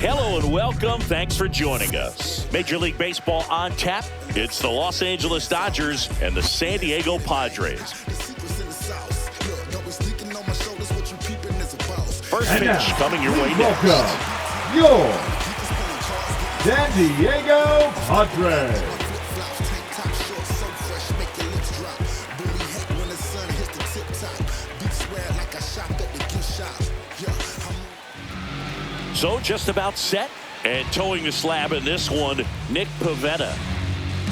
Hello and welcome. Thanks for joining us. Major League Baseball on tap. It's the Los Angeles Dodgers and the San Diego Padres. First pitch coming your way next. Welcome, your San Diego Padres. So just about set and towing the slab in this one, Nick Pivetta.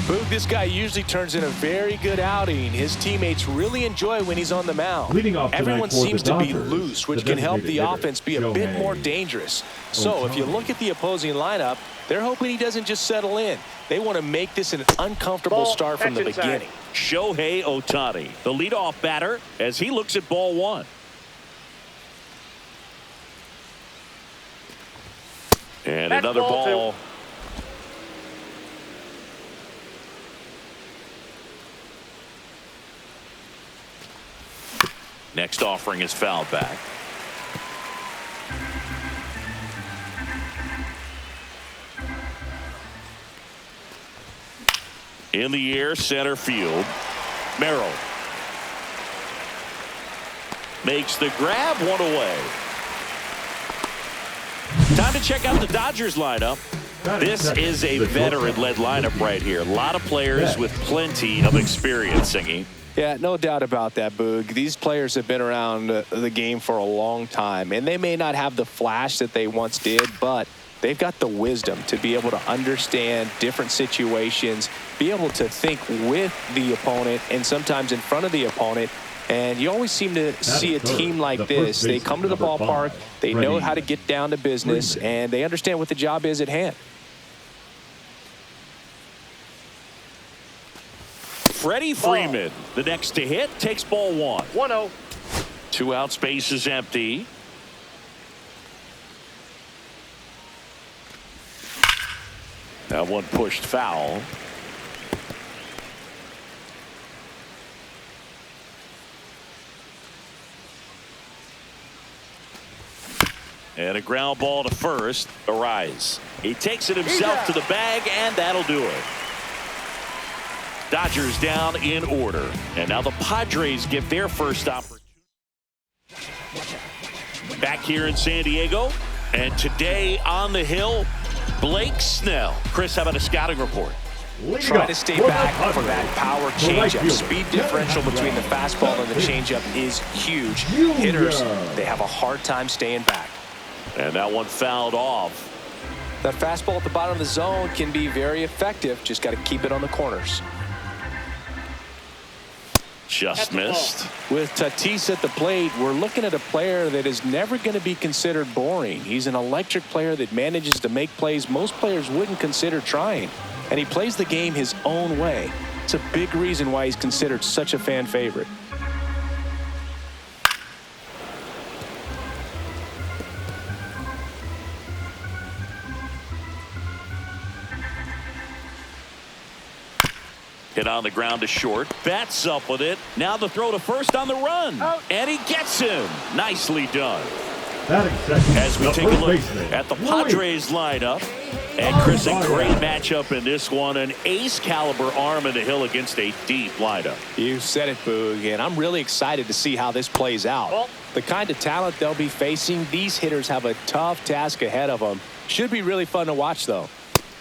Boog, this guy usually turns in a very good outing. His teammates really enjoy when he's on the mound. Leading off Everyone tonight for seems the to be Dodgers, loose, which the can help the designated offense be a hitter, bit more dangerous. So if you look at the opposing lineup, they're hoping he doesn't just settle in. They want to make this an uncomfortable start from the beginning. Shohei Ohtani, the leadoff batter, as he looks at ball one. And That's another ball. Next offering is fouled back. In the air, center field. Merrill makes the grab, one away. Time to check out the Dodgers lineup. This is a veteran-led lineup right here. A lot of players with plenty of experience, Singy. Yeah, no doubt about that, Boog. These players have been around the game for a long time, and they may not have the flash that they once did, but they've got the wisdom to be able to understand different situations, be able to think with the opponent and sometimes in front of the opponent. And you always seem to see a team like this. They come to the ballpark, they know how to get down to business, and they understand what the job is at hand. Freddie Freeman, the next to hit, takes ball one. 1-0. 2 out, space is empty. That one pushed foul. And a ground ball to first. Arise. He takes it himself to the bag, and that'll do it. Dodgers down in order. And now the Padres get their first opportunity. Back here in San Diego. And today on the hill, Blake Snell. Chris, how about a scouting report? Try to stay back for that power changeup. Speed differential between the fastball and the changeup is huge. Hitters, they have a hard time staying back. And that one fouled off. That fastball at the bottom of the zone can be very effective. Just got to keep it on the corners. Just missed. With Tatis at the plate, we're looking at a player that is never going to be considered boring. He's an electric player that manages to make plays most players wouldn't consider trying. And he plays the game his own way. It's a big reason why he's considered such a fan favorite. Hit on the ground to short. Bats up with it. Now the throw to first on the run. And he gets him. Nicely done. As we take a look at the Padres lineup. And Chris, a great matchup in this one. An ace caliber arm in the hill against a deep lineup. You said it, Boog, and I'm really excited to see how this plays out. The kind of talent they'll be facing, these hitters have a tough task ahead of them. Should be really fun to watch, though.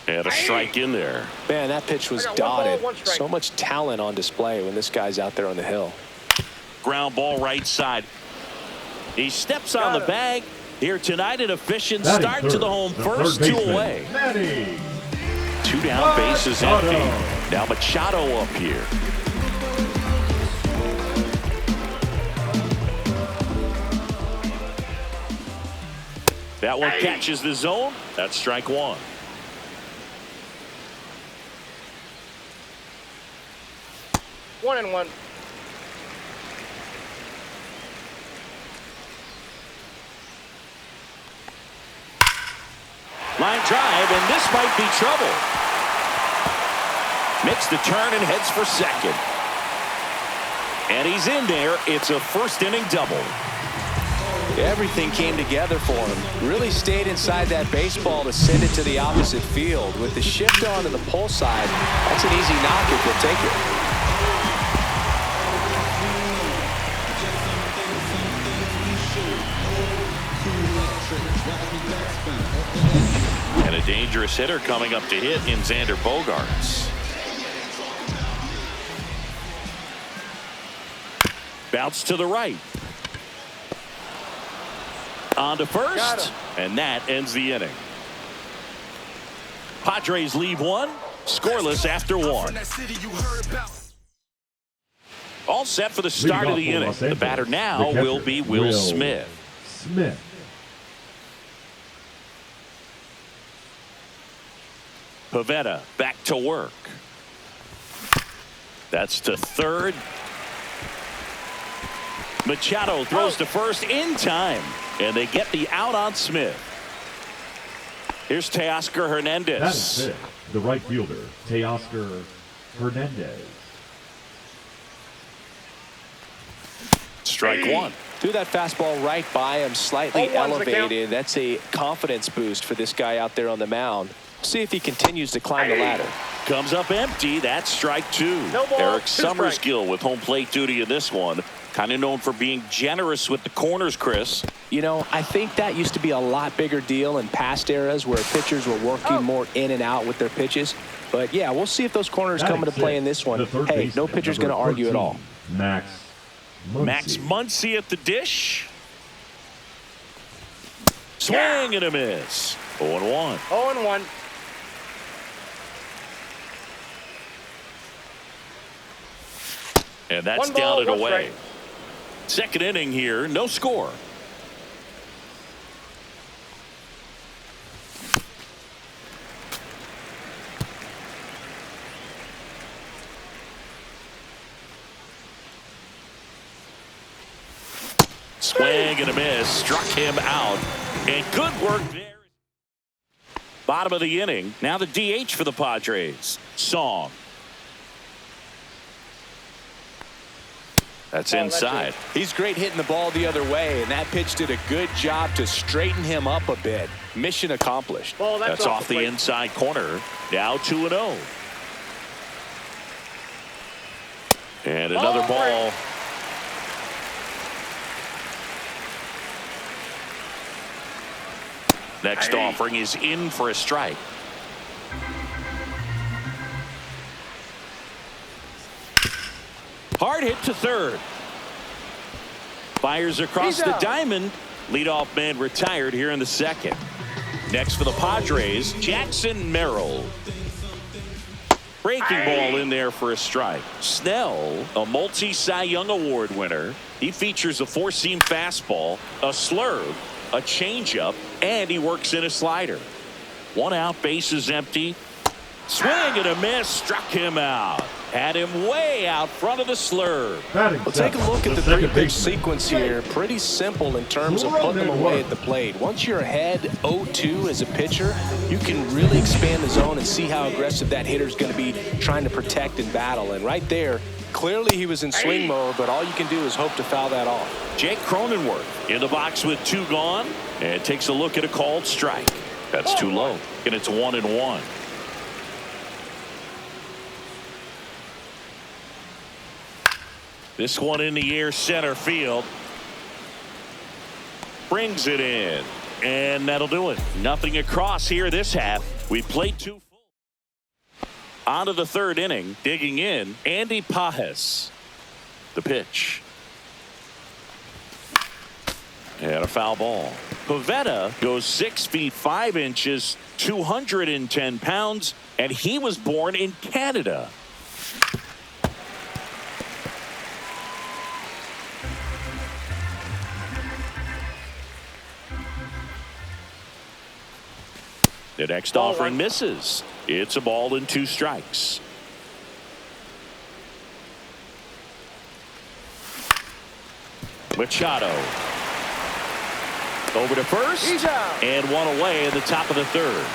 And a strike in there. Man, that pitch was dotted. So much talent on display when this guy's out there on the hill. Ground ball right side. He steps on the bag. Here tonight, an efficient start to the home first, 2 away. 2 down, bases empty. Now Machado up here. That one catches the zone. That's strike 1. One and one. Line drive, and this might be trouble. Makes the turn and heads for second. And he's in there. It's a first inning double. Everything came together for him. Really stayed inside that baseball to send it to the opposite field. With the shift on to the pull side, that's an easy knock if he'll take it. And a dangerous hitter coming up to hit in Xander Bogaerts. Bounce to the right. On to first, and that ends the inning. Padres leave one, scoreless after one. All set for the start of the inning. The batter now will be Will Smith. Pivetta back to work. That's to third. Machado throws to first in time, and they get the out on Smith. Here's Teoscar Hernandez. That is it. The right fielder, Teoscar Hernandez. Strike one. Threw that fastball right by him, slightly elevated. That's a confidence boost for this guy out there on the mound. See if he continues to climb the ladder. Comes up empty. That's strike two. Eric Summerskill with home plate duty in this one. Kind of known for being generous with the corners, Chris. You know, I think that used to be a lot bigger deal in past eras where pitchers were working more in and out with their pitches. But yeah, we'll see if those corners come into play in this one. Hey, no pitcher's going to argue at all. Max Muncy at the dish. Swing and a miss. 0-1. 0-1. And that's down and away. Second inning here, no score. Swing and a miss, struck him out, and good work there. Bottom of the inning, now the DH for the Padres, Song. That's inside. He's great hitting the ball the other way, and that pitch did a good job to straighten him up a bit. Mission accomplished. That's off the inside corner. Now 2-0. And another ball. Next offering is in for a strike. Hard hit to third. Fires across the diamond. Leadoff man retired here in the second. Next for the Padres, Jackson Merrill. Breaking ball in there for a strike. Snell, a multi-Cy Young Award winner. He features a four-seam fastball, a slurve, a changeup, and he works in a slider. One out, bases empty. Swing and a miss, struck him out. Had him way out front of the slurve. Well, take a look at the three-pitch sequence here. Pretty simple in terms of putting them away at the plate. Once you're ahead 0-2 as a pitcher, you can really expand the zone and see how aggressive that hitter's going to be trying to protect and battle. And right there, clearly he was in swing mode, but all you can do is hope to foul that off. Jake Cronenworth in the box with two gone and takes a look at a called strike. That's too low, and it's 1-1. This one in the air center field. Brings it in. And that'll do it. Nothing across here this half. We played two full. On to the third inning. Digging in, Andy Pajes. The pitch. And a foul ball. Pivetta goes 6 feet 5 inches, 210 pounds, and he was born in Canada. The next offering misses. It's a ball and 2 strikes. Machado. Over to first. And one away in the top of the third.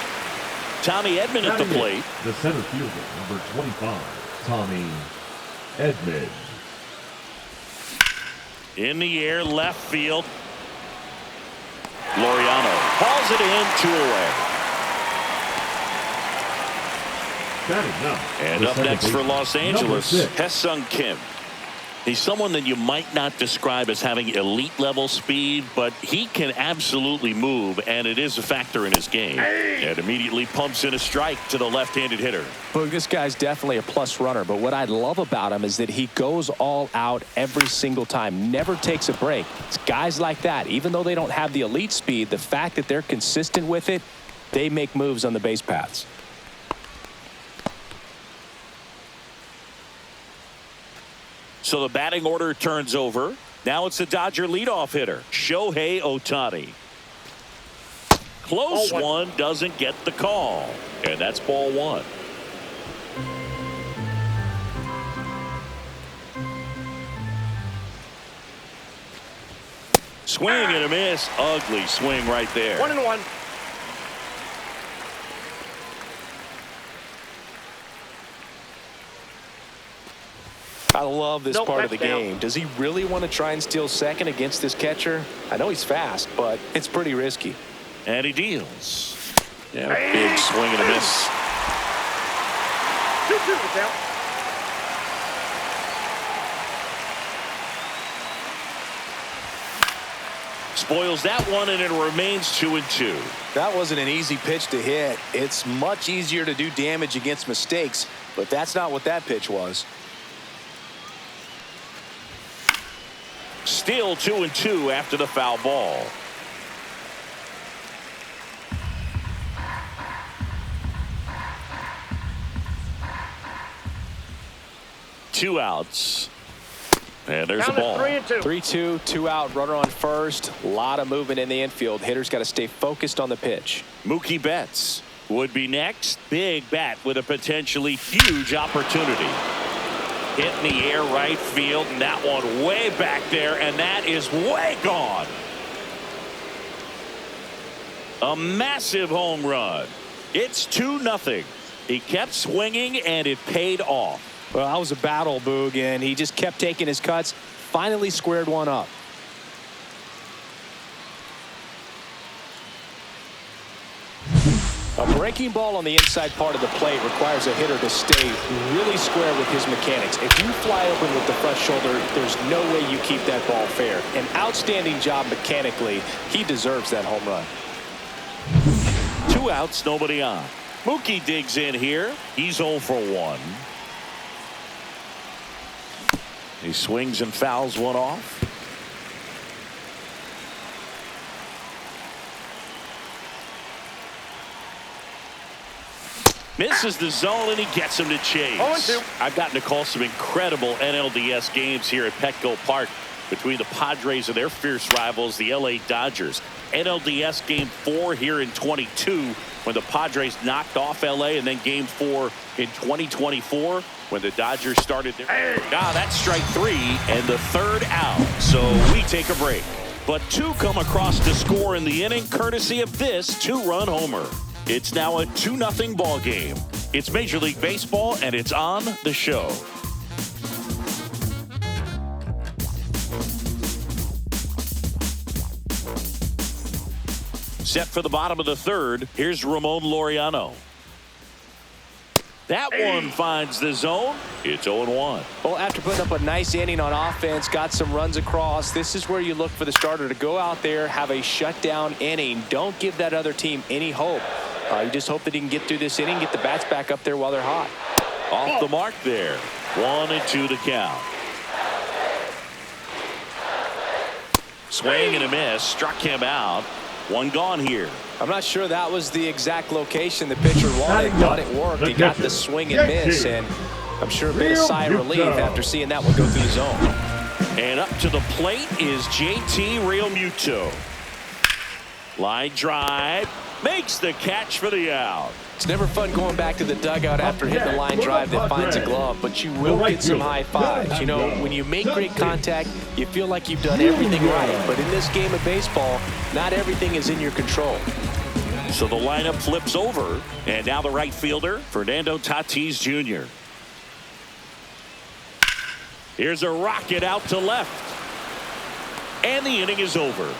Tommy Edman at the plate. The center fielder, number 25, Tommy Edman. In the air, left field. Laureano hauls it in, 2 away. And up next for Los Angeles, Hae-Sung Kim. He's someone that you might not describe as having elite level speed, but he can absolutely move, and it is a factor in his game. And immediately pumps in a strike to the left-handed hitter. Well, this guy's definitely a plus runner, but what I love about him is that he goes all out every single time, never takes a break. It's guys like that, even though they don't have the elite speed, the fact that they're consistent with it, they make moves on the base paths. So the batting order turns over. Now it's the Dodger leadoff hitter, Shohei Ohtani. Close one, doesn't get the call. And that's ball 1. Swing and a miss. Ugly swing right there. 1-1. I love this part of the game. Does he really want to try and steal second against this catcher? I know he's fast, but it's pretty risky. And he deals. Yeah, big swing and a miss. 2-2 down. Spoils that one, and it remains 2-2. That wasn't an easy pitch to hit. It's much easier to do damage against mistakes, but that's not what that pitch was. Still 2-2 after the foul ball. Two outs. And there's the ball. 3-2, 2 out, runner on first. A lot of movement in the infield. Hitters got to stay focused on the pitch. Mookie Betts would be next. Big bat with a potentially huge opportunity. Hit in the air right field, and that one way back there, and that is way gone. A massive home run. It's 2-0. He kept swinging, and it paid off. Well, that was a battle, Boog, and he just kept taking his cuts. Finally squared one up. A breaking ball on the inside part of the plate requires a hitter to stay really square with his mechanics. If you fly open with the front shoulder, there's no way you keep that ball fair. An outstanding job mechanically. He deserves that home run. 2 outs, nobody on. Mookie digs in here. He's 0 for 1. He swings and fouls one off. Misses the zone, and he gets him to chase. 0-2. I've gotten to call some incredible NLDS games here at Petco Park between the Padres and their fierce rivals, the LA Dodgers. NLDS Game 4 here in 22 when the Padres knocked off LA, and then Game 4 in 2024 when the Dodgers started their... That's strike 3 and the 3rd out. So we take a break. But 2 come across to score in the inning courtesy of this 2-run homer. It's now a 2-0 ball game. It's Major League Baseball, and it's on the show. Set for the bottom of the 3rd. Here's Ramon Laureano. That one finds the zone. It's 0-1. Well, after putting up a nice inning on offense, got some runs across, this is where you look for the starter to go out there, have a shutdown inning. Don't give that other team any hope. You just hope that he can get through this inning, get the bats back up there while they're hot. Off the mark there. 1-2 the count. Swing and a miss. Struck him out. 1 gone here. I'm not sure that was the exact location the pitcher wanted, but it worked. He got the swing and miss, and I'm sure a bit of sigh of relief after seeing that one go through the zone. And up to the plate is JT Realmuto. Line drive. Makes the catch for the out. It's never fun going back to the dugout after hitting a line drive that finds a glove, but you will get some high fives. You know, when you make great contact, you feel like you've done everything right. But in this game of baseball, not everything is in your control. So the lineup flips over, and now the right fielder, Fernando Tatis Jr. Here's a rocket out to left. And the inning is over.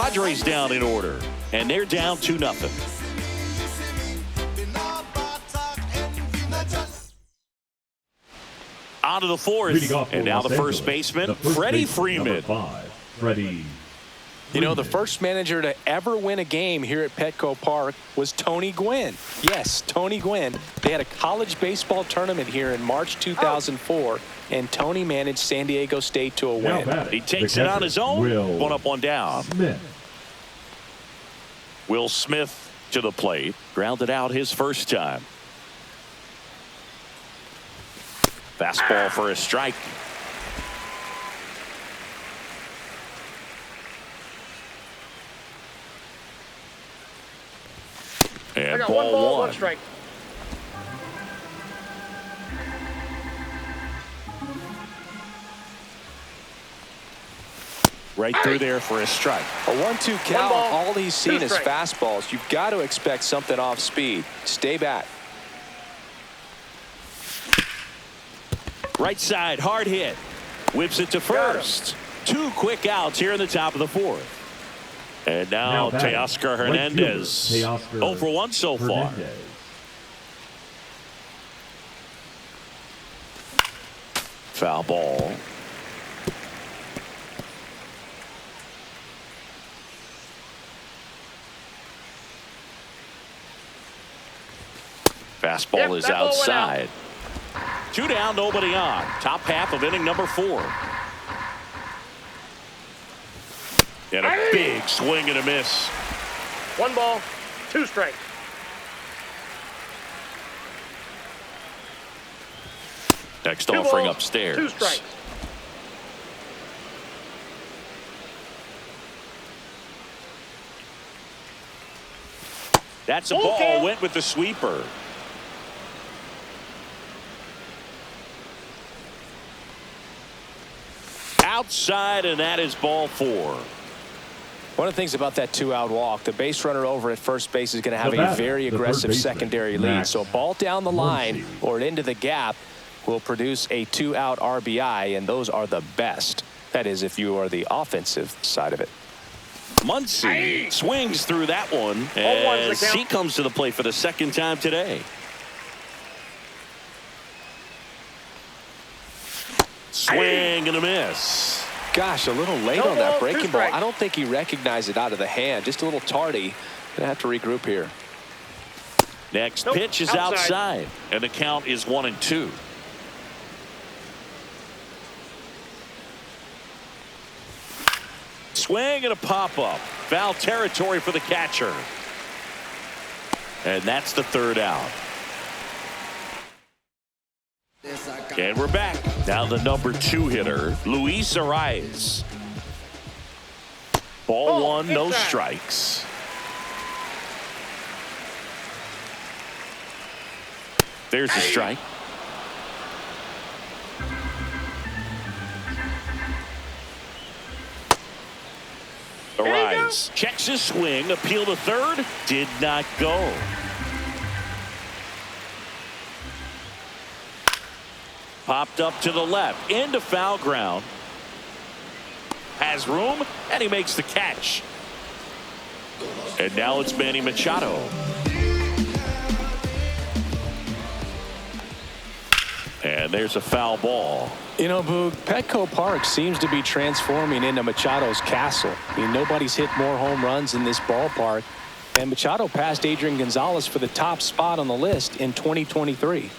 Padres down in order, and they're down 2-0. On to the fourth, and now the first baseman, Freddie Freeman. You know, the first manager to ever win a game here at Petco Park was Tony Gwynn. Yes, Tony Gwynn. They had a college baseball tournament here in March 2004, and Tony managed San Diego State to a win. He takes it on his own. One up, one down. Will Smith to the plate. Grounded out his first time. Fastball for a strike. And ball 1. 1 strike. Right through there for a strike. A 1-2 count. All he's seen is fastballs. You've got to expect something off speed. Stay back. Right side, hard hit. Whips it to first. 2 quick outs here in the top of the fourth. And now Teoscar Hernandez. 0 for 1 so far. Foul ball. Fastball is outside. 2 down, nobody on. Top half of inning number 4. And a big swing and a miss. 1 ball, 2 strikes. Next 2 offering balls, upstairs. 2 strikes. That's a ball. Went with the sweeper. Outside, and that is ball 4. One of the things about that 2-out walk, the base runner over at first base is going to have a very aggressive secondary lead. So a ball down the line or into the gap will produce a 2-out RBI, and those are the best. That is, if you are the offensive side of it. Muncy swings through that one as he comes to the plate for the second time today. Swing and a miss. Gosh, a little late on that breaking ball. I don't think he recognized it out of the hand. Just a little tardy. Gonna have to regroup here. Next pitch is outside, and the count is 1-2. Swing and a pop-up. Foul territory for the catcher. And that's the 3rd out. And we're back. Now the number 2 hitter, Luis Arias. Ball 1, no strikes. There's the strike. Arias checks his swing. Appeal to third. Did not go. Popped up to the left, into foul ground. Has room, and he makes the catch. And now it's Manny Machado. And there's a foul ball. You know, Boog, Petco Park seems to be transforming into Machado's castle. I mean, nobody's hit more home runs in this ballpark. And Machado passed Adrian Gonzalez for the top spot on the list in 2023.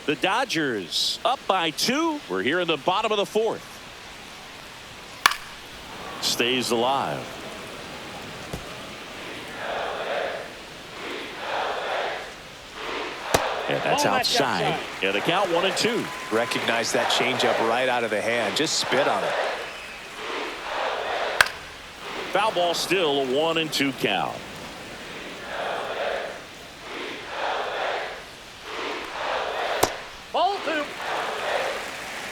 The Dodgers up by 2. We're here in the bottom of the 4th. Stays alive. And that's outside. Yeah, the count 1-2. Recognize that changeup right out of the hand. Just spit on it. Foul ball, still a 1-2 count. Ball 2.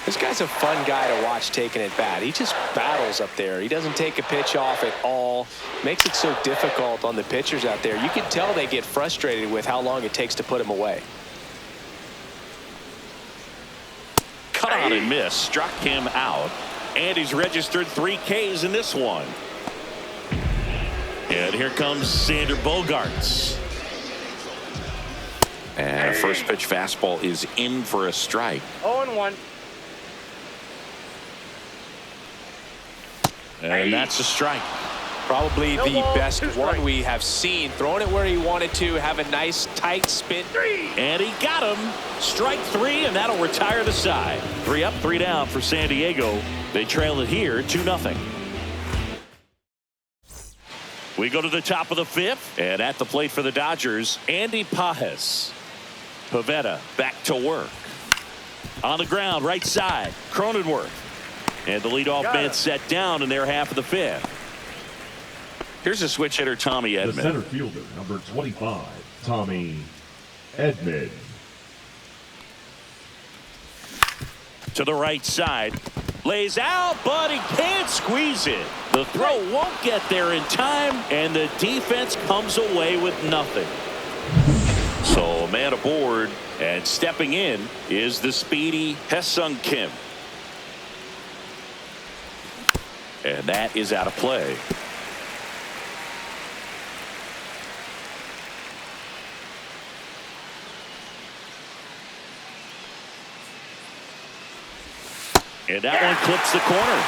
This guy's a fun guy to watch taking at bat. He just battles up there. He doesn't take a pitch off at all. Makes it so difficult on the pitchers out there. You can tell they get frustrated with how long it takes to put him away. Cut on and miss. Struck him out. And he's registered 3 Ks in this one. And here comes Sander Bogaerts. And a first pitch fastball is in for a strike. 0-1. And that's a strike. Probably the best one we have seen. Throwing it where he wanted to, have a nice tight spin. And he got him. Strike 3, and that'll retire the side. 3 up, 3 down for San Diego. They trail it here 2-0. We go to the top of the 5th, and at the plate for the Dodgers, Andy Pages. Pivetta back to work. On the ground, right side, Cronenworth. And the leadoff man set down in their half of the 5th. Here's a switch hitter, Tommy Edman. The center fielder, number 25, Tommy Edman. To the right side. Lays out, but he can't squeeze it. The throw won't get there in time, and the defense comes away with nothing. So a man aboard, and stepping in is the speedy Hesung Kim. And that is out of play. And that one clips the corner.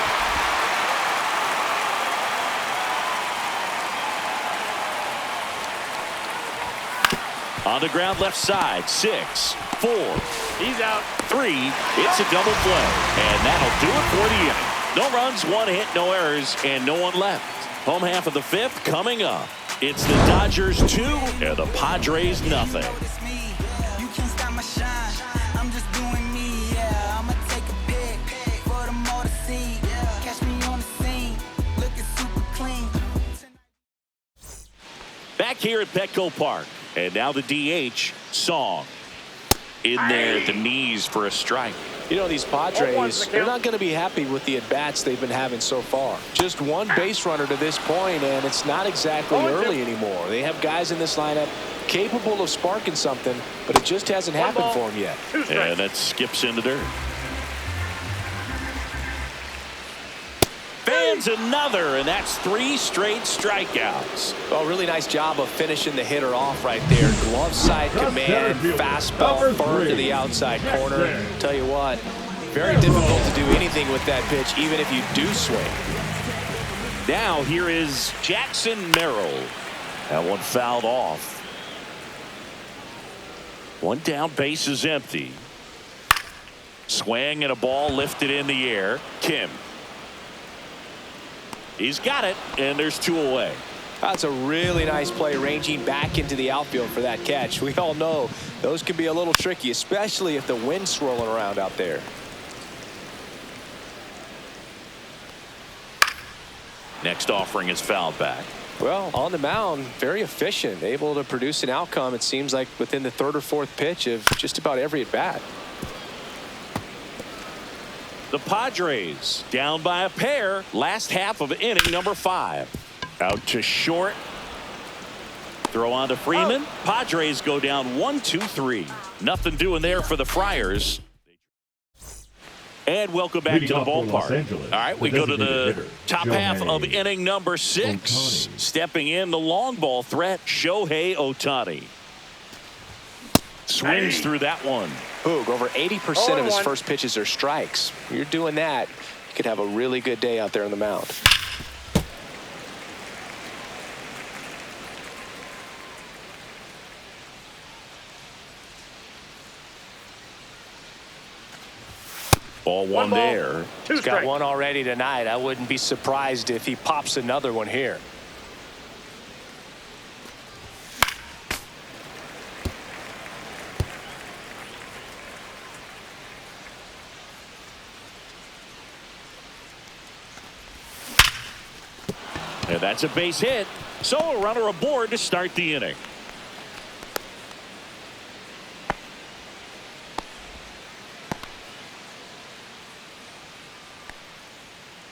On the ground, left side, 6, 4. He's out. 3. It's a double play. And that'll do it for the inning. No runs, 1 hit, no errors, and no one left. Home half of the 5th coming up. It's the Dodgers 2 and the Padres nothing. Back here at Petco Park, and now the DH, Song. In there at the knees for a strike. You know, these Padres, they're not going to be happy with the at-bats they've been having so far. Just one base runner to this point, and it's not exactly early anymore. They have guys in this lineup capable of sparking something, but it just hasn't happened for them yet. And that skips into dirt. Fans another, and that's 3 straight strikeouts. Well, really nice job of finishing the hitter off right there. Glove side command, fastball firm to the outside corner. Tell you what, very difficult to do anything with that pitch, even if you do swing. Now here is Jackson Merrill. That one fouled off. 1 down, base is empty. Swing and a ball lifted in the air. Kim. He's got it, and there's 2 away. That's a really nice play, ranging back into the outfield for that catch. We all know those can be a little tricky, especially if the wind's swirling around out there. Next offering is fouled back. Well, on the mound, very efficient, able to produce an outcome, it seems like, within the 3rd or 4th pitch of just about every at-bat. The Padres down by a pair. Last half of inning number 5. Out to short. Throw on to Freeman. Padres go down 1-2-3. Nothing doing there for the Friars. And welcome back to the ballpark. All right, we go to the top half of inning number 6. Stepping in, the long ball threat, Shohei Ohtani. Swings through that one. Boog, over 80% of his first pitches are strikes. You're doing that, you could have a really good day out there on the mound. Ball one there. He's got one already tonight. I wouldn't be surprised if he pops another one here. And that's a base hit. So a runner aboard to start the inning.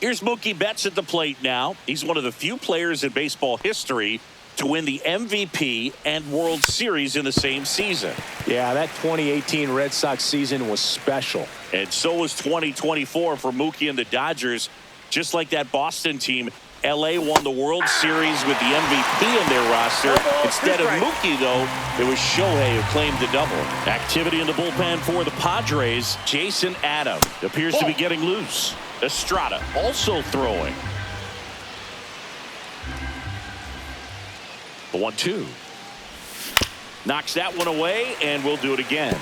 Here's Mookie Betts at the plate now. He's one of the few players in baseball history to win the MVP and World Series in the same season. Yeah, that 2018 Red Sox season was special. And so was 2024 for Mookie and the Dodgers. Just like that Boston team, LA won the World Series with the MVP in their roster. Instead of Mookie, though, it was Shohei who claimed the double. Activity in the bullpen for the Padres. Jason Adam appears to be getting loose. Estrada also throwing. The 1-2. Knocks that one away, and we'll do it again.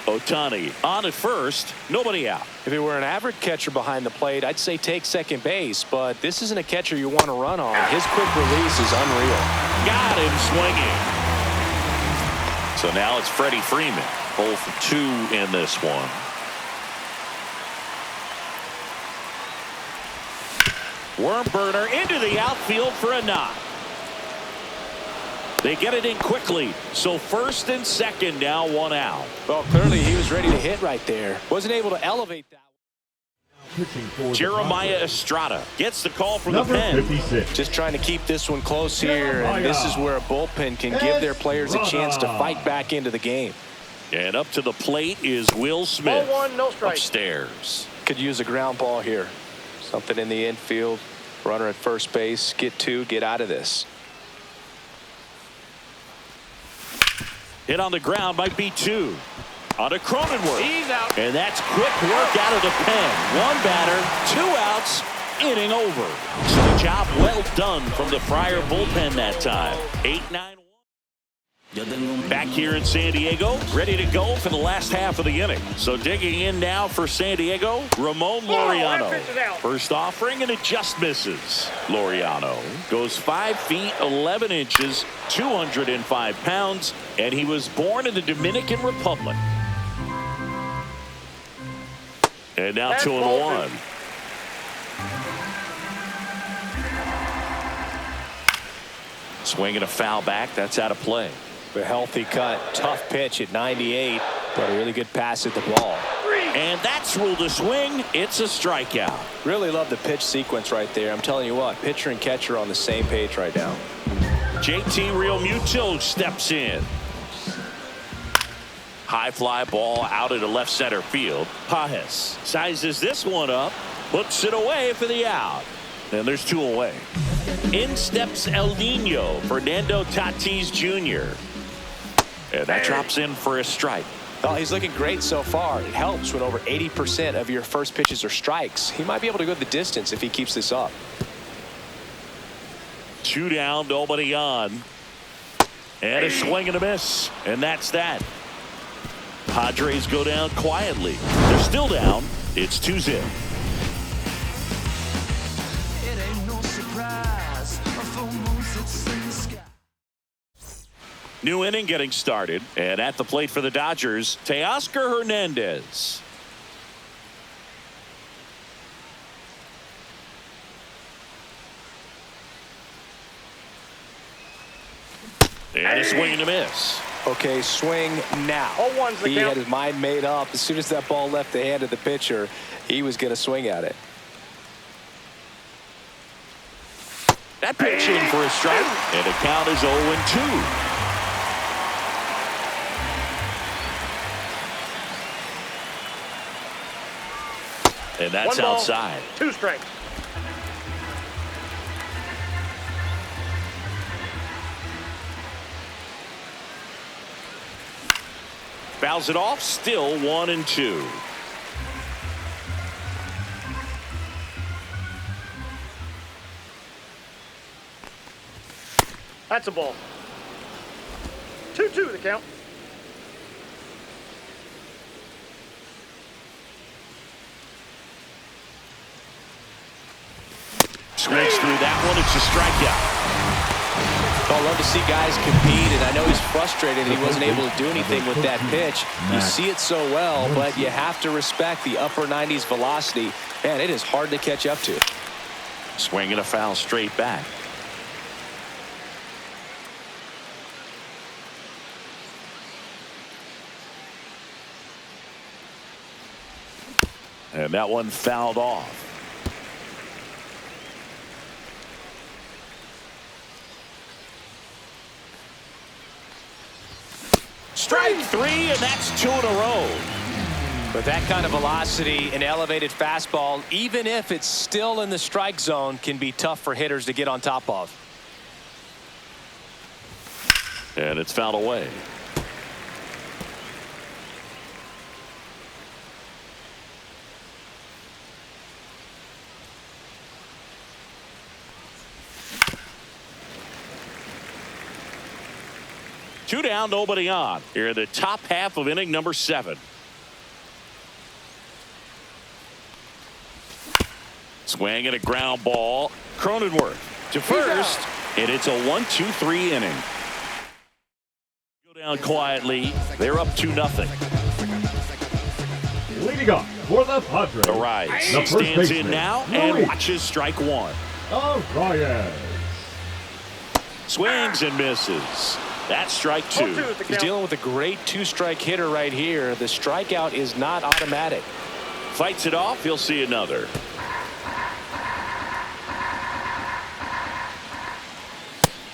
Ohtani on at first, nobody out. If it were an average catcher behind the plate, I'd say take second base, but this isn't a catcher you want to run on. His quick release is unreal. Got him swinging. So now it's Freddie Freeman, 0 for 2 in this one. Worm burner into the outfield for a knock. They get it in quickly. So first and second now, 1 out. Well, clearly he was ready to hit right there. Wasn't able to elevate that. Jeremiah Estrada gets the call from the pen. 56. Just trying to keep this one close here, and this is where a bullpen can give their players a chance to fight back into the game. And up to the plate is Will Smith. Ball 1, no strike. Upstairs. Could use a ground ball here. Something in the infield. Runner at first base. Get 2, get out of this. Hit on the ground might be 2. On to Cronenworth. He's out. And that's quick work out of the pen. 1 batter, 2 outs, inning over. So the job well done from the Friar bullpen that time. 8-9-1. Back here in San Diego, ready to go for the last half of the inning. So digging in now for San Diego, Ramon Laureano. First offering, and it just misses. Laureano goes 5 feet 11 inches, 205 pounds, and he was born in the Dominican Republic. And now 2-1. Swinging a foul back, that's out of play. A healthy cut, tough pitch at 98, but a really good pass at the ball. And that's ruled a swing. It's a strikeout. Really love the pitch sequence right there. I'm telling you what, pitcher and catcher are on the same page right now. JT Realmuto steps in. High fly ball out into left center field. Pajes sizes this one up, puts it away for the out. And there's 2 away. In steps El Nino, Fernando Tatis Jr. And that drops in for a strike. Well, he's looking great so far. It helps when over 80% of your first pitches are strikes. He might be able to go the distance if he keeps this up. 2 down, nobody on. And a swing and a miss. And that's that. Padres go down quietly. They're still down. It's 2-0. New inning getting started, and at the plate for the Dodgers, Teoscar Hernandez. And a swing and a miss. Okay, swing now. 0-1's the He count. had his mind made up. As soon as that ball left the hand of the pitcher, he was going to swing at it. That pitch in for a strike, and the count is 0-2. And that's 1 ball, outside. 2 strikes. Fouls it off, still 1-2. That's a ball. 2-2 the count. Swings through that one. It's a strikeout. I love to see guys compete, and I know he's frustrated he wasn't able to do anything with that pitch. You see it so well, but you have to respect the upper 90s velocity. Man, it is hard to catch up to. Swinging a foul straight back. And that one fouled off. Strike 3, and that's 2 in a row. With that kind of velocity, an elevated fastball, even if it's still in the strike zone, can be tough for hitters to get on top of. And it's fouled away. Two down, nobody on. Here in the top half of inning number 7. Swing and a ground ball. Cronenworth to first, and it's a 1-2-3 inning. Go down quietly. They're up 2-0. Leading up for the Padres. Arias stands in now and watches strike 1. Arias swings and misses. That's strike 2. He's dealing with a great 2-strike hitter right here. The strikeout is not automatic. Fights it off. He'll see another.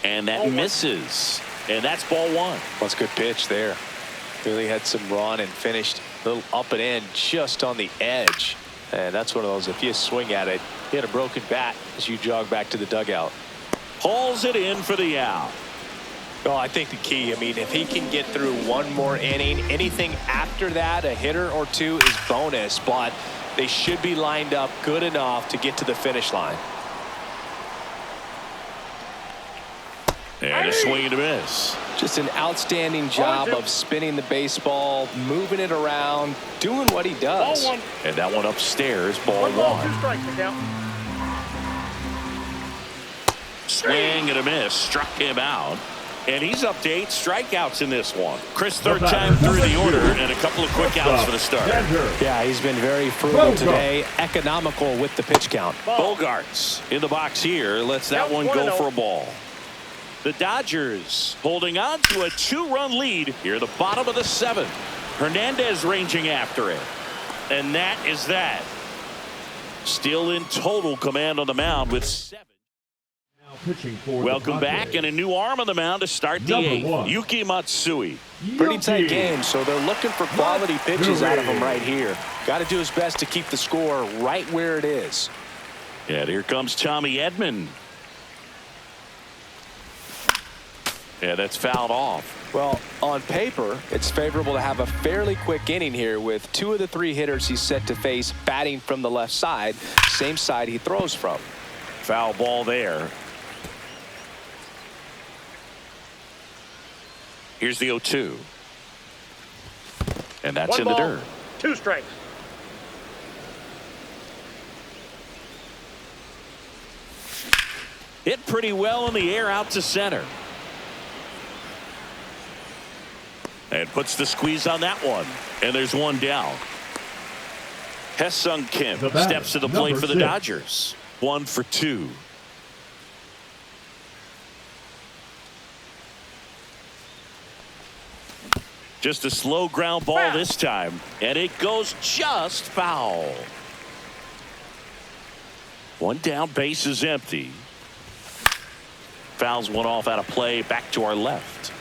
And that misses. And that's ball 1. That's a good pitch there. Really had some run and finished a little up and in just on the edge. And that's one of those, if you swing at it, you had a broken bat as you jog back to the dugout. Hauls it in for the out. Well, I think the key, I mean, if he can get through one more inning, anything after that, a hitter or two is bonus, but they should be lined up good enough to get to the finish line. And a swing and a miss. Just an outstanding job of spinning the baseball, moving it around, doing what he does. Ball 1. And that one upstairs, ball 1. 2 strikes to count. Swing and a miss. Struck him out. And he's up to 8 strikeouts in this one. Chris, third time through the order, and a couple of quick outs for the start. Yeah, he's been very frugal today, economical with the pitch count. Bogarts in the box here. Lets that one go for a ball. The Dodgers holding on to a 2-run lead here at the bottom of the 7th. Hernandez ranging after it. And that is that. Still in total command on the mound with 7. Welcome back, and a new arm on the mound to start the 8th. Yuki Matsui. Pretty tight game, so they're looking for quality pitches out of him right here. Got to do his best to keep the score right where it is. And here comes Tommy Edman. Yeah, that's fouled off. Well, on paper, it's favorable to have a fairly quick inning here with 2 of the 3 hitters he's set to face batting from the left side, same side he throws from. Foul ball there. Here's the 0-2. And that's 1 in the ball, dirt. 2 strikes. Hit pretty well in the air out to center. And puts the squeeze on that one. And there's one down. Hesung Kim steps to the plate for the Dodgers. 1 for 2. Just a slow ground ball this time. And it goes just foul. 1 down, base is empty. Fouls one off out of play, back to our left.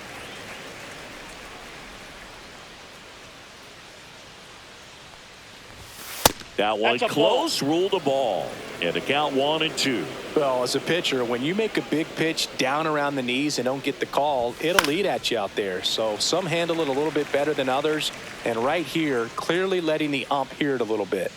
That one close, ruled a ball. And the count 1-2. Well, as a pitcher, when you make a big pitch down around the knees and don't get the call, it'll eat at you out there. So some handle it a little bit better than others. And right here, clearly letting the ump hear it a little bit.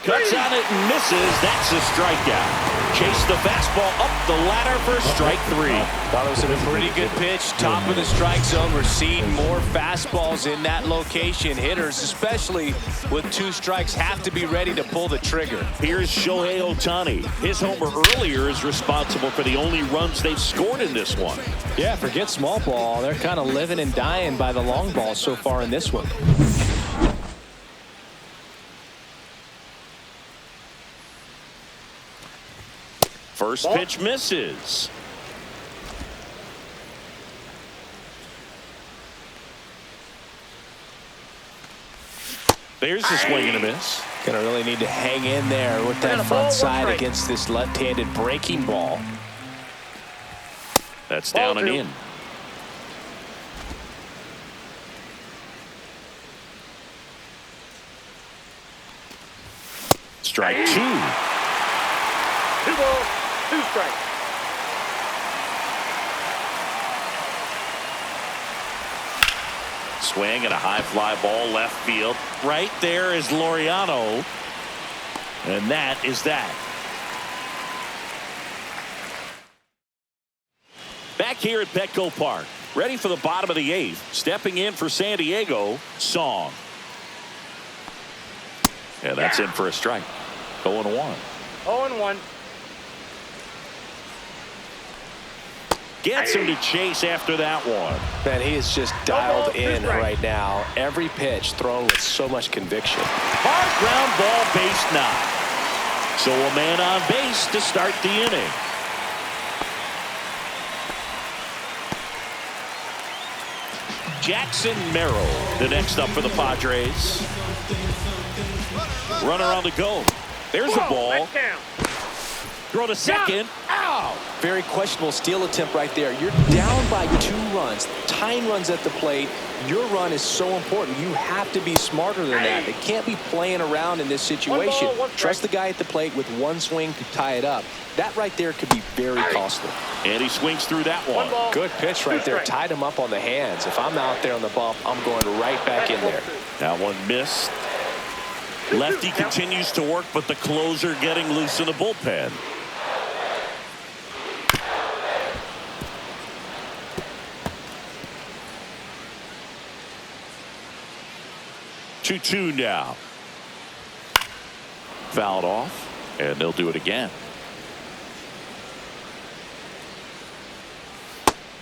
Cuts on it and misses. That's a strikeout. Chase the fastball up the ladder for strike 3. Thought it was a pretty good pitch. Top of the strike zone. We're seeing more fastballs in that location. Hitters, especially with 2 strikes, have to be ready to pull the trigger. Here's Shohei Ohtani. His homer earlier is responsible for the only runs they've scored in this one. Yeah, forget small ball. They're kind of living and dying by the long ball so far in this one. First pitch misses. There's the swing and a miss. Gonna really need to hang in there with that front side against this left-handed breaking ball. That's down and in. Strike 2. 2 balls, 2 strikes. Swing and a high fly ball left field. Right there is Laureano. And that is that. Back here at Petco Park. Ready for the bottom of the 8th. Stepping in for San Diego, Song. And that's in for a strike. 0-1. 0-1. Gets him to chase after that one. Man, he is just dialed in right now. Every pitch thrown with so much conviction. Hard ground ball, base knock. So a man on base to start the inning. Jackson Merrill, the next up for the Padres. Runner on the go. There's a ball. Throw to second. Ow! Very questionable steal attempt right there. You're down by 2 runs. Time runs at the plate. Your run is so important. You have to be smarter than that. It can't be playing around in this situation. Trust the guy at the plate with 1 swing to tie it up. That right there could be very costly. And he swings through that one. Good pitch right there. Tied him up on the hands. If I'm out there on the bump, I'm going right back in there. That one missed. Lefty continues to work, but the closer getting loose in the bullpen. Two now. Fouled off, and they'll do it again.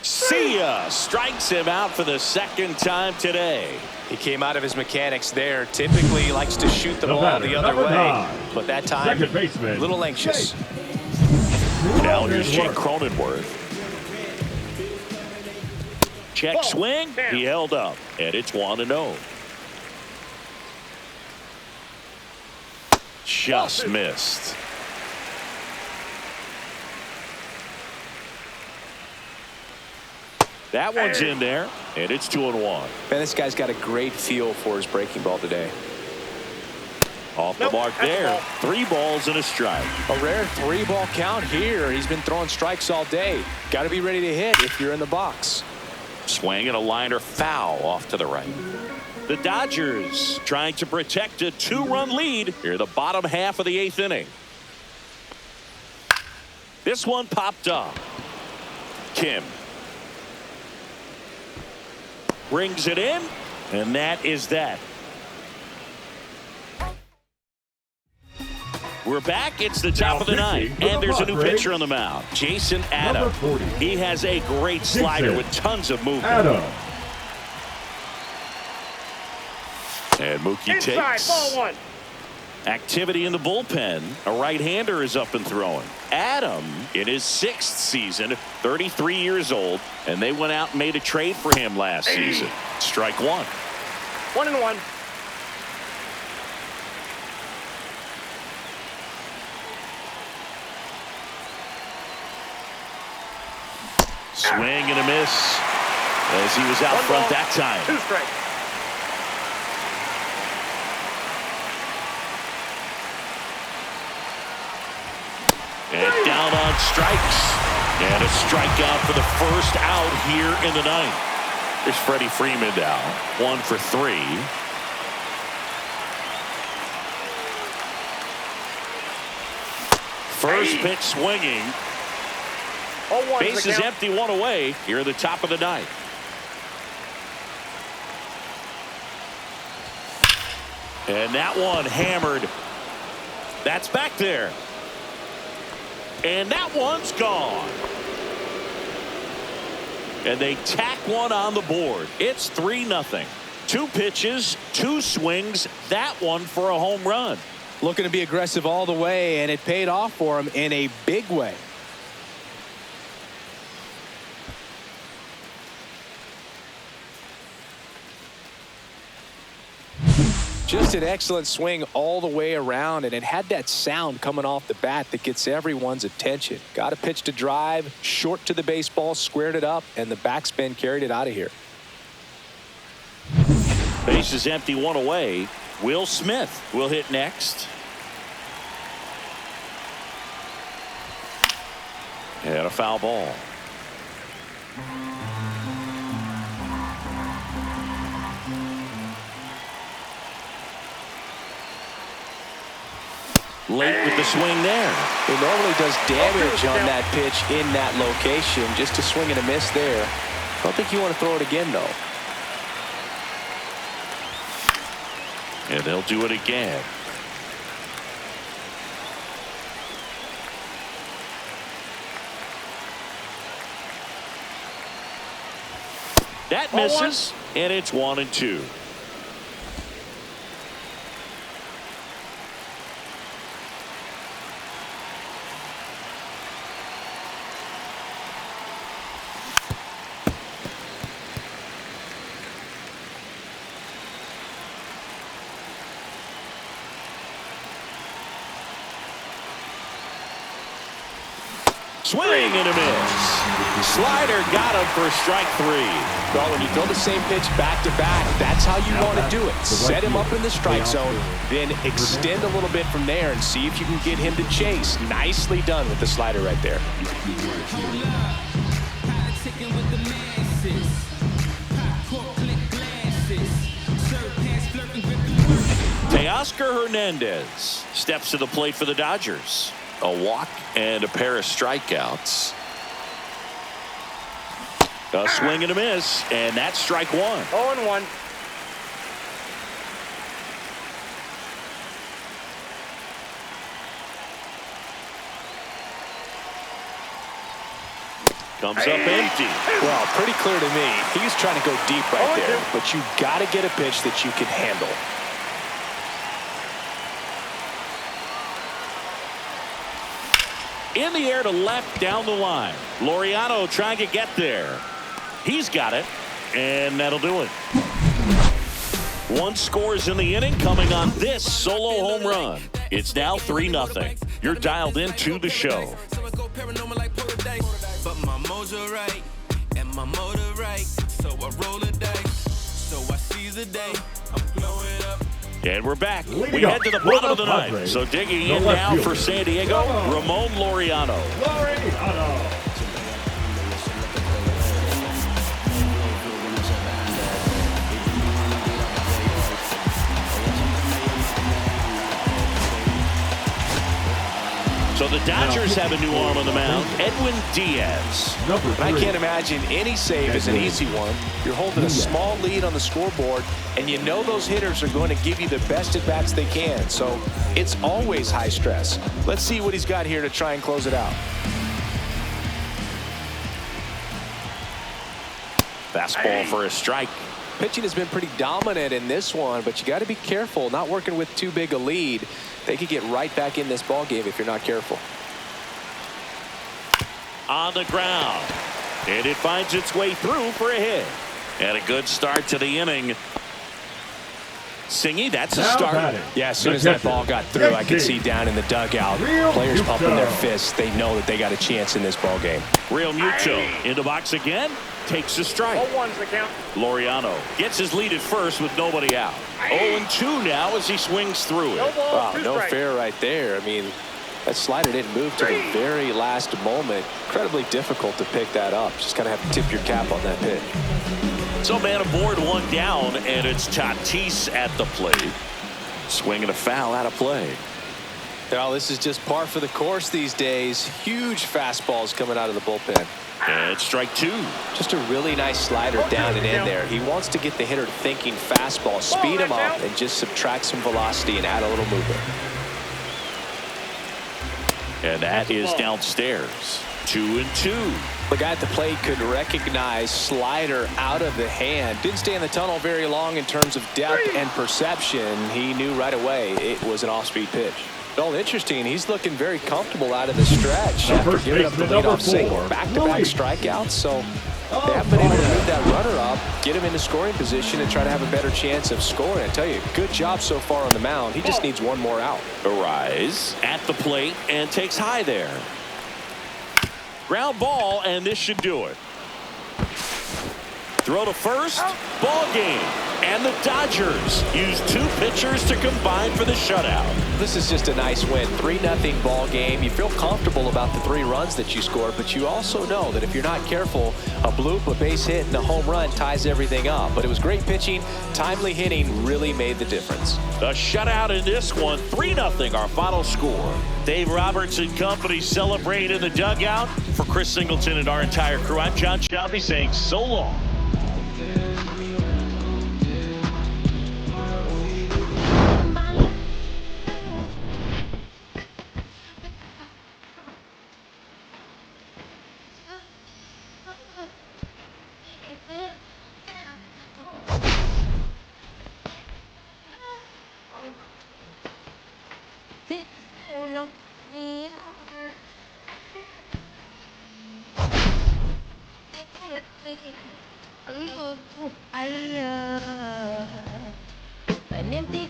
See ya! Strikes him out for the 2nd time today. He came out of his mechanics there. Typically he likes to shoot the ball the other way, but that time a little anxious. Now here's Jake Cronenworth. Check swing. He held up, and it's 1-0. Just missed. That one's in there, and it's 2-1. Man, this guy's got a great feel for his breaking ball today. Off the mark there. 3 balls and a strike. A rare 3-ball count here. He's been throwing strikes all day. Got to be ready to hit if you're in the box. Swing and a liner foul off to the right. The Dodgers trying to protect a 2-run lead here in the bottom half of the 8th inning. This one popped up. Kim brings it in, and that is that. We're back. It's the top of the 9th, and there's a new pitcher on the mound, Jason Adam. He has a great slider with tons of movement. And Mookie takes. Ball 1. Activity in the bullpen. A right-hander is up and throwing. Adam, in his 6th season, 33 years old, and they went out and made a trade for him last season. Strike 1. 1-1. Swing and a miss as he was out front that time. 2 strikes. And down on strikes. And a strikeout for the first out here in the 9th. There's Freddie Freeman now. 1 for 3. First pitch swinging. Base is empty, 1 away here at the top of the 9th. And that one hammered. That's back there. And that one's gone. And they tack one on the board. It's 3-0. 2 pitches, 2 swings. That one for a home run. Looking to be aggressive all the way, and it paid off for him in a big way. Just an excellent swing all the way around, and it had that sound coming off the bat that gets everyone's attention. Got a pitch to drive, short to the baseball, squared it up, and the backspin carried it out of here. Base is empty, 1 away. Will Smith will hit next. And a foul ball. Late with the swing there. He normally does damage on that pitch in that location. Just a swing and a miss there. I don't think you want to throw it again, though. And they'll do it again. That misses, and it's 1-2. Swing and a miss. Slider got him for strike 3. Well, when you throw the same pitch back to back, that's how you want to do it. Set him up in the strike zone, then extend a little bit from there and see if you can get him to chase. Nicely done with the slider right there. Teoscar Hernandez steps to the plate for the Dodgers. A walk and a pair of strikeouts. A swing and a miss, and that's strike 1. 0-1. Comes up empty. Well, pretty clear to me. He's trying to go deep right there, but you got to get a pitch that you can handle. In the air to left down the line. Laureano trying to get there. He's got it, and that'll do it. 1 scores in the inning coming on this solo home run. It's now 3-0. You're dialed into the show. But my mojo right, and my motor right. So I roll the dice, so I seize the day. I'm blowing up. And we're back. We head to the bottom of the ninth. So digging in now for San Diego, Ramon Laureano. So the Dodgers have a new arm on the mound, Edwin Díaz. I can't imagine any save is an easy one. You're holding a small lead on the scoreboard, and you know those hitters are going to give you the best at-bats they can. So it's always high stress. Let's see what he's got here to try and close it out. Fastball for a strike. Pitching has been pretty dominant in this one, but you got to be careful. Not working with too big a lead. They could get right back in this ball game if you're not careful. On the ground, and it finds its way through for a hit. And a good start to the inning. Singy, that's a start. Yeah, as soon as that ball got through, I could see down in the dugout, players pumping their fists. They know that they got a chance in this ball game. Real Muto in the box again, takes a strike. 0-1's the count. Laureano gets his lead at first with nobody out. 0-2 now as he swings through it. Wow, no fair right there. I mean, that slider didn't move to the very last moment. Incredibly difficult to pick that up. Just kind of have to tip your cap on that pitch. So man aboard, 1 down, and it's Tatis at the plate. Swinging a foul out of play. Well, this is just par for the course these days. Huge fastballs coming out of the bullpen. And strike 2. Just a really nice slider down and in there. He wants to get the hitter thinking fastball, speed him up, and just subtract some velocity and add a little movement. And that is downstairs. 2-2. The guy at the plate could recognize slider out of the hand. Didn't stay in the tunnel very long in terms of depth and perception. He knew right away it was an off-speed pitch. Well, interesting. He's looking very comfortable out of the stretch after giving up the leadoff single. Back-to-back strikeouts, so they haven't been able to move that runner up, get him into scoring position, and try to have a better chance of scoring. I tell you, good job so far on the mound. He just needs one more out. Arise at the plate and takes high there. Ground ball, and this should do it. Throw to first, ball game, And the Dodgers use 2 pitchers to combine for the shutout. This is just a nice win. 3-0 ball game. You feel comfortable about the 3 runs that you scored, but you also know that if you're not careful, a bloop, a base hit, and a home run ties everything up. But it was great pitching. Timely hitting really made the difference. The shutout in this one, 3-0 our final score. Dave Roberts and company celebrate in the dugout. For Chris Singleton and our entire crew, I'm John Shelby saying so long. An empty